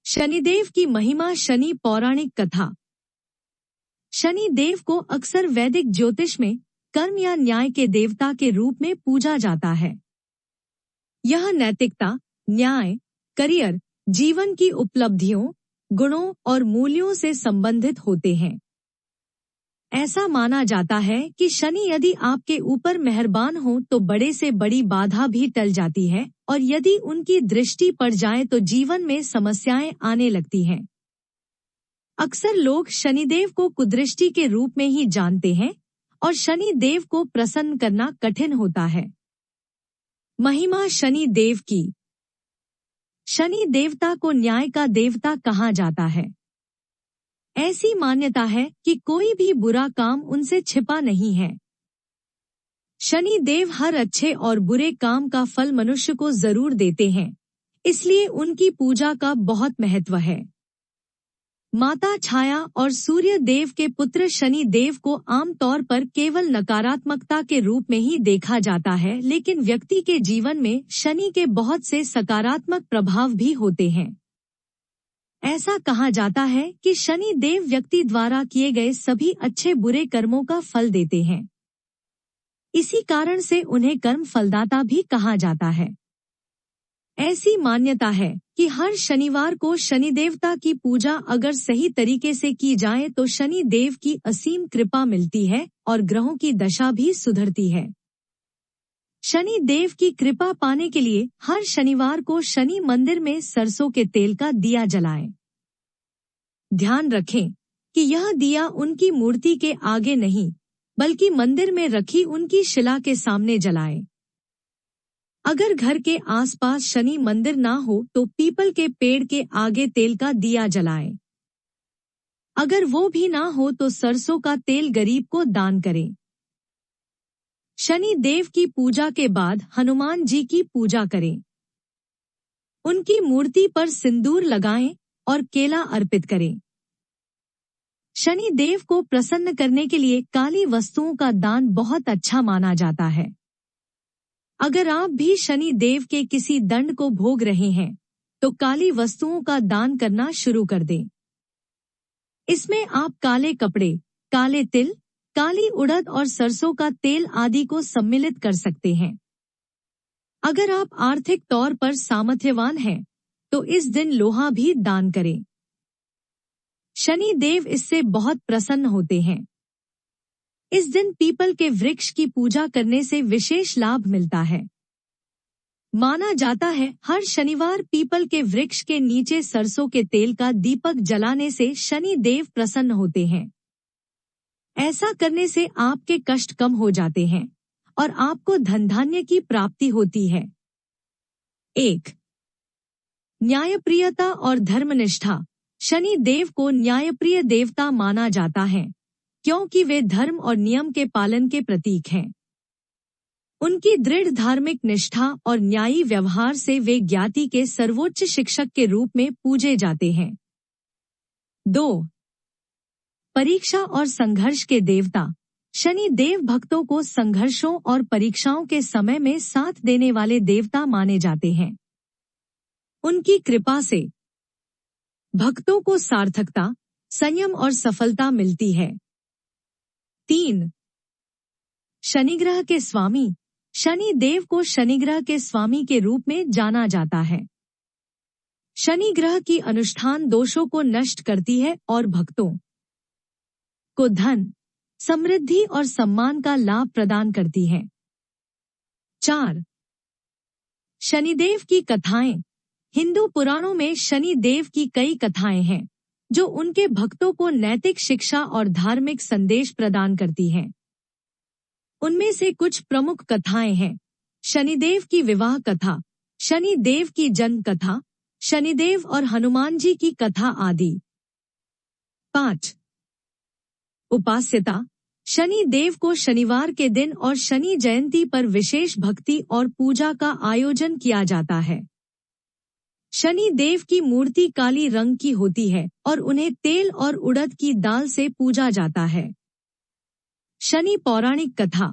शनिदेव की महिमा। शनि पौराणिक कथा। शनि देव को अक्सर वैदिक ज्योतिष में कर्म या न्याय के देवता के रूप में पूजा जाता है। यह नैतिकता, न्याय, करियर, जीवन की उपलब्धियों, गुणों और मूल्यों से संबंधित होते हैं। ऐसा माना जाता है कि शनि यदि आपके ऊपर मेहरबान हो तो बड़े से बड़ी बाधा भी टल जाती है, और यदि उनकी दृष्टि पड़ जाए तो जीवन में समस्याएं आने लगती हैं। अक्सर लोग शनिदेव को कुदृष्टि के रूप में ही जानते हैं और शनि देव को प्रसन्न करना कठिन होता है। महिमा शनि देव की। शनि देवता को न्याय का देवता कहा जाता है। ऐसी मान्यता है कि कोई भी बुरा काम उनसे छिपा नहीं है। शनि देव हर अच्छे और बुरे काम का फल मनुष्य को जरूर देते हैं, इसलिए उनकी पूजा का बहुत महत्व है। माता छाया और सूर्य देव के पुत्र शनि देव को आमतौर पर केवल नकारात्मकता के रूप में ही देखा जाता है, लेकिन व्यक्ति के जीवन में शनि के बहुत से सकारात्मक प्रभाव भी होते हैं। ऐसा कहा जाता है कि शनि देव व्यक्ति द्वारा किए गए सभी अच्छे बुरे कर्मों का फल देते हैं। इसी कारण से उन्हें कर्म फलदाता भी कहा जाता है। ऐसी मान्यता है कि हर शनिवार को शनि देवता की पूजा अगर सही तरीके से की जाए तो शनि देव की असीम कृपा मिलती है और ग्रहों की दशा भी सुधरती है। शनि देव की कृपा पाने के लिए हर शनिवार को शनि मंदिर में सरसों के तेल का दिया जलाएं। ध्यान रखें कि यह दिया उनकी मूर्ति के आगे नहीं, बल्कि मंदिर में रखी उनकी शिला के सामने जलाएं। अगर घर के आसपास शनि मंदिर ना हो तो पीपल के पेड़ के आगे तेल का दिया जलाएं। अगर वो भी ना हो तो सरसों का तेल गरीब को दान करें। शनि देव की पूजा के बाद हनुमान जी की पूजा करें। उनकी मूर्ति पर सिंदूर लगाएं और केला अर्पित करें। शनि देव को प्रसन्न करने के लिए काली वस्तुओं का दान बहुत अच्छा माना जाता है। अगर आप भी शनि देव के किसी दंड को भोग रहे हैं तो काली वस्तुओं का दान करना शुरू कर दें। इसमें आप काले कपड़े, काले तिल, काली उड़द और सरसों का तेल आदि को सम्मिलित कर सकते हैं। अगर आप आर्थिक तौर पर सामर्थ्यवान हैं तो इस दिन लोहा भी दान करें। शनि देव इससे बहुत प्रसन्न होते हैं। इस दिन पीपल के वृक्ष की पूजा करने से विशेष लाभ मिलता है। माना जाता है हर शनिवार पीपल के वृक्ष के नीचे सरसों के तेल का दीपक जलाने से शनि देव प्रसन्न होते हैं। ऐसा करने से आपके कष्ट कम हो जाते हैं और आपको धन धान्य की प्राप्ति होती है। 1. न्यायप्रियता और धर्मनिष्ठा। शनि देव को न्यायप्रिय देवता माना जाता है क्योंकि वे धर्म और नियम के पालन के प्रतीक हैं। उनकी दृढ़ धार्मिक निष्ठा और न्यायी व्यवहार से वे ज्ञाति के सर्वोच्च शिक्षक के रूप में पूजे जाते हैं। 2. परीक्षा और संघर्ष के देवता। शनि देव भक्तों को संघर्षों और परीक्षाओं के समय में साथ देने वाले देवता माने जाते हैं। उनकी कृपा से भक्तों को सार्थकता, संयम और सफलता मिलती है। 3. शनिग्रह के स्वामी। शनि देव को शनिग्रह के स्वामी के रूप में जाना जाता है। शनि ग्रह की अनुष्ठान दोषों को नष्ट करती है और भक्तों को धन, समृद्धि और सम्मान का लाभ प्रदान करती है। 4. शनिदेव की कथाएं। हिंदू पुराणों में शनि देव की कई कथाएं हैं जो उनके भक्तों को नैतिक शिक्षा और धार्मिक संदेश प्रदान करती हैं। उनमें से कुछ प्रमुख कथाएं हैं: शनिदेव की विवाह कथा, शनि देव की जन्म कथा, शनिदेव और हनुमान जी की कथा आदि। 5. उपास्यता। शनि देव को शनिवार के दिन और शनि जयंती पर विशेष भक्ति और पूजा का आयोजन किया जाता है। शनि देव की मूर्ति काली रंग की होती है और उन्हें तेल और उड़द की दाल से पूजा जाता है। शनि पौराणिक कथा।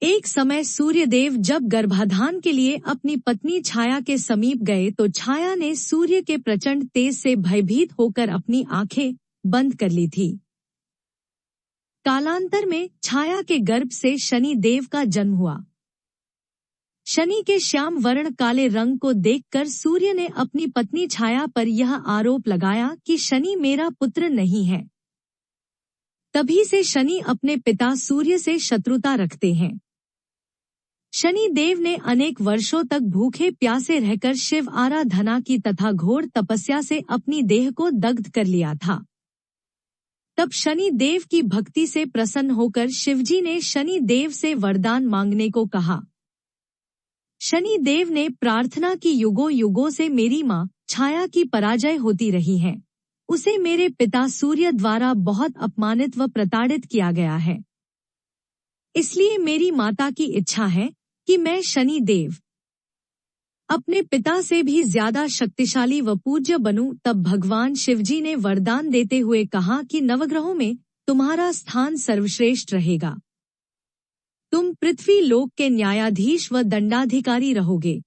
एक समय सूर्यदेव जब गर्भाधान के लिए अपनी पत्नी छाया के समीप गए तो छाया ने सूर्य के प्रचंड तेज से भयभीत होकर अपनी आंखें बंद कर ली थी। कालांतर में छाया के गर्भ से शनि देव का जन्म हुआ। शनि के श्याम वर्ण काले रंग को देखकर सूर्य ने अपनी पत्नी छाया पर यह आरोप लगाया कि शनि मेरा पुत्र नहीं है। तभी से शनि अपने पिता सूर्य से शत्रुता रखते हैं। शनि देव ने अनेक वर्षों तक भूखे प्यासे रहकर शिव आराधना की तथा घोर तपस्या से अपनी देह को दग्ध कर लिया था। तब शनि देव की भक्ति से प्रसन्न होकर शिवजी ने शनि देव से वरदान मांगने को कहा। शनि देव ने प्रार्थना की, युगों युगों से मेरी मां छाया की पराजय होती रही है। उसे मेरे पिता सूर्य द्वारा बहुत अपमानित व प्रताड़ित किया गया है। इसलिए मेरी माता की इच्छा है कि मैं शनि देव अपने पिता से भी ज्यादा शक्तिशाली व पूज्य बनूं। तब भगवान शिवजी ने वरदान देते हुए कहा कि नवग्रहों में तुम्हारा स्थान सर्वश्रेष्ठ रहेगा। तुम पृथ्वी लोक के न्यायाधीश व दंडाधिकारी रहोगे।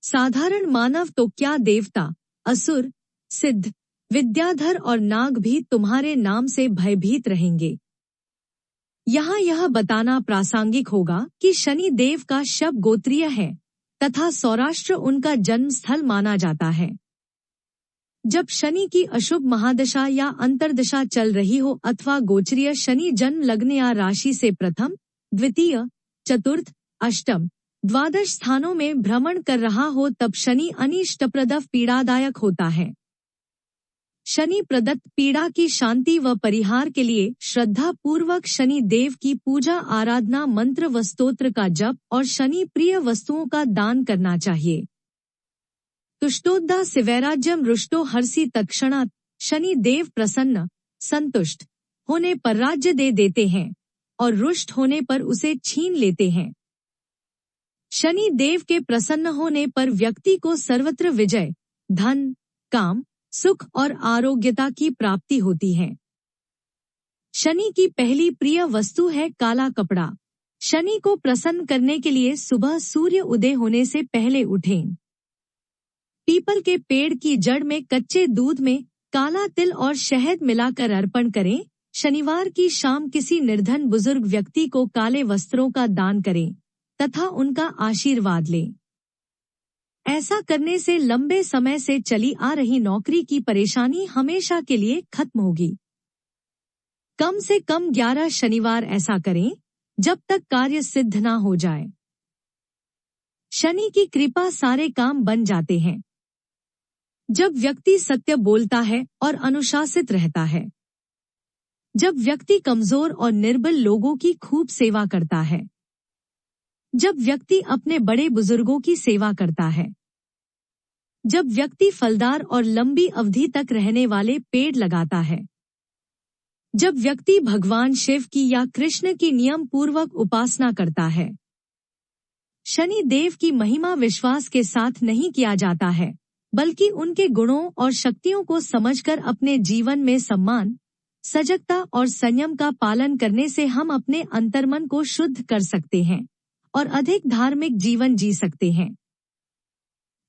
साधारण मानव तो क्या, देवता, असुर, सिद्ध, विद्याधर और नाग भी तुम्हारे नाम से भयभीत रहेंगे। यहाँ यह बताना प्रासंगिक होगा कि शनि देव का शब गोत्रीय है तथा सौराष्ट्र उनका जन्म स्थल माना जाता है। जब शनि की अशुभ महादशा या अंतर्दशा चल रही हो अथवा गोचरीय शनि जन्म लग्न या राशि से प्रथम, द्वितीय, चतुर्थ, अष्टम, द्वादश स्थानों में भ्रमण कर रहा हो तब शनि अनिष्टप्रद पीड़ादायक होता है। शनि प्रदत्त पीड़ा की शांति व परिहार के लिए श्रद्धा पूर्वक शनि देव की पूजा, आराधना, मंत्र व स्तोत्र का जप और शनि प्रिय वस्तुओं का दान करना चाहिए। तुष्टोद्दा शिवैराज्यम रुष्टो हर्षि तत्क्षणात्। शनि देव प्रसन्न, संतुष्ट होने पर राज्य दे देते हैं और रुष्ट होने पर उसे छीन लेते हैं। शनि देव के प्रसन्न होने पर व्यक्ति को सर्वत्र विजय, धन, काम, सुख और आरोग्यता की प्राप्ति होती है। शनि की पहली प्रिय वस्तु है काला कपड़ा। शनि को प्रसन्न करने के लिए सुबह सूर्य उदय होने से पहले उठें। पीपल के पेड़ की जड़ में कच्चे दूध में काला तिल और शहद मिलाकर अर्पण करें। शनिवार की शाम किसी निर्धन बुजुर्ग व्यक्ति को काले वस्त्रों का दान करें तथा उनका आशीर्वाद लें। ऐसा करने से लंबे समय से चली आ रही नौकरी की परेशानी हमेशा के लिए खत्म होगी। कम से कम 11 शनिवार ऐसा करें जब तक कार्य सिद्ध ना हो जाए। शनि की कृपा सारे काम बन जाते हैं। जब व्यक्ति सत्य बोलता है और अनुशासित रहता है, जब व्यक्ति कमजोर और निर्बल लोगों की खूब सेवा करता है, जब व्यक्ति अपने बड़े बुजुर्गों की सेवा करता है, जब व्यक्ति फलदार और लंबी अवधि तक रहने वाले पेड़ लगाता है, जब व्यक्ति भगवान शिव की या कृष्ण की नियम पूर्वक उपासना करता है। शनि देव की महिमा विश्वास के साथ नहीं किया जाता है, बल्कि उनके गुणों और शक्तियों को समझकर अपने जीवन में सम्मान, सजगता और संयम का पालन करने से हम अपने अंतर्मन को शुद्ध कर सकते हैं और अधिक धार्मिक जीवन जी सकते हैं।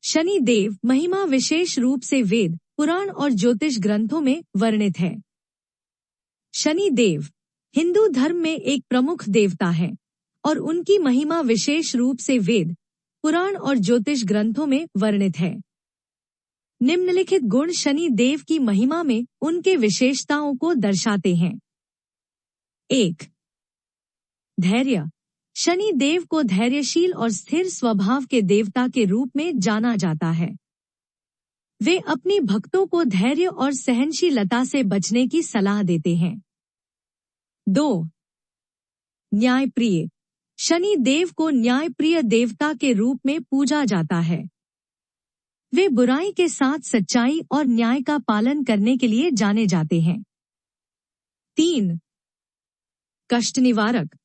शनि देव महिमा विशेष रूप से वेद, पुराण और ज्योतिष ग्रंथों में वर्णित है। शनि देव हिंदू धर्म में एक प्रमुख देवता है और उनकी महिमा विशेष रूप से वेद, पुराण और ज्योतिष ग्रंथों में वर्णित है। निम्नलिखित गुण शनि देव की महिमा में उनके विशेषताओं को दर्शाते हैं। 1. धैर्य। शनि देव को धैर्यशील और स्थिर स्वभाव के देवता के रूप में जाना जाता है। वे अपनी भक्तों को धैर्य और सहनशीलता से बचने की सलाह देते हैं। 2. न्यायप्रिय। शनि देव को न्यायप्रिय देवता के रूप में पूजा जाता है। वे बुराई के साथ सच्चाई और न्याय का पालन करने के लिए जाने जाते हैं। 3. कष्ट निवारक।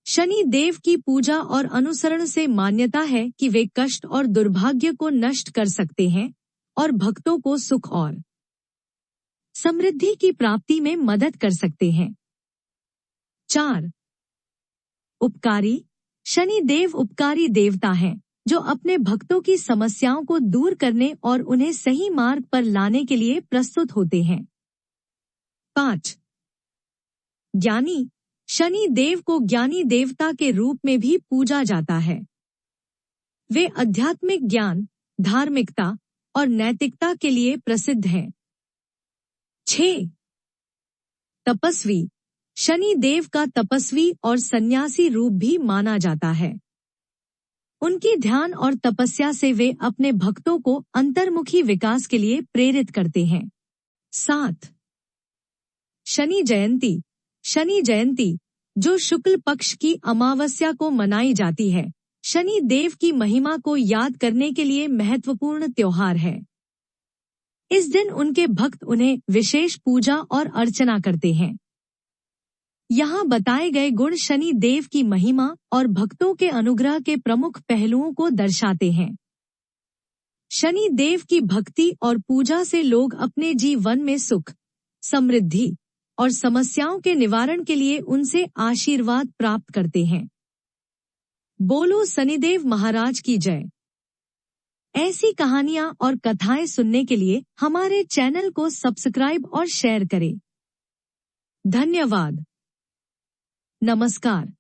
शनि देव की पूजा और अनुसरण से मान्यता है कि वे कष्ट और दुर्भाग्य को नष्ट कर सकते हैं और भक्तों को सुख और समृद्धि की प्राप्ति में मदद कर सकते हैं। 4. उपकारी। शनि देव उपकारी देवता हैं, जो अपने भक्तों की समस्याओं को दूर करने और उन्हें सही मार्ग पर लाने के लिए प्रस्तुत होते हैं। 5. ज्ञानी। शनि देव को ज्ञानी देवता के रूप में भी पूजा जाता है। वे आध्यात्मिक ज्ञान, धार्मिकता और नैतिकता के लिए प्रसिद्ध हैं। 6. तपस्वी। शनि देव का तपस्वी और सन्यासी रूप भी माना जाता है। उनकी ध्यान और तपस्या से वे अपने भक्तों को अंतर्मुखी विकास के लिए प्रेरित करते हैं। 7. शनि जयंती। शनि जयंती, जो शुक्ल पक्ष की अमावस्या को मनाई जाती है, शनि देव की महिमा को याद करने के लिए महत्वपूर्ण त्योहार है। इस दिन उनके भक्त उन्हें विशेष पूजा और अर्चना करते हैं। यहाँ बताए गए गुण शनि देव की महिमा और भक्तों के अनुग्रह के प्रमुख पहलुओं को दर्शाते हैं। शनि देव की भक्ति और पूजा से लोग अपने जीवन में सुख, समृद्धि और समस्याओं के निवारण के लिए उनसे आशीर्वाद प्राप्त करते हैं। बोलो शनिदेव महाराज की जय। ऐसी कहानियां और कथाएं सुनने के लिए हमारे चैनल को सब्सक्राइब और शेयर करें। धन्यवाद। नमस्कार।